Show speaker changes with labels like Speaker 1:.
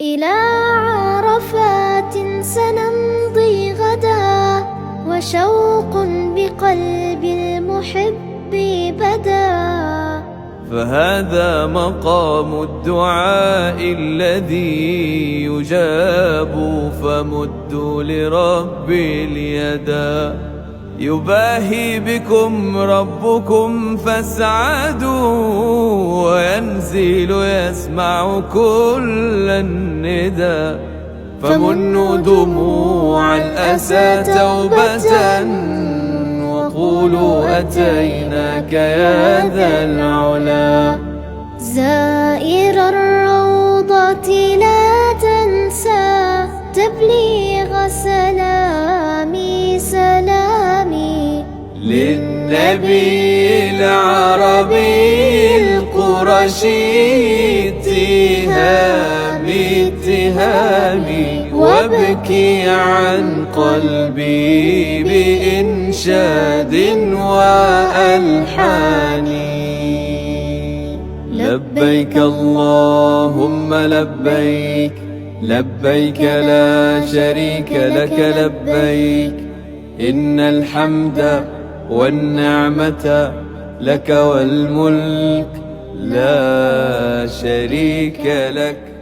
Speaker 1: إلى عرفات سنمضي غدا، وشوق بقلب المحب بدا.
Speaker 2: فهذا مقام الدعاء الذي يجاب، فمدوا لربي اليدا. يباهي بكم ربكم فاسعدوا، وينزل يسمع كل الندى. فمنوا دموع الأسى توبة، وقولوا أتيناك يا ذا العلا.
Speaker 1: زائر الروضة لا تنسى تبليغ سلامي
Speaker 2: للنبي العربي القرشي. اتهامي وابكي عن قلبي بإنشاد وألحان. لبيك اللهم لبيك، لبيك لا شريك لك لبيك. إن الحمد والنعمة لك والملك لا شريك لك.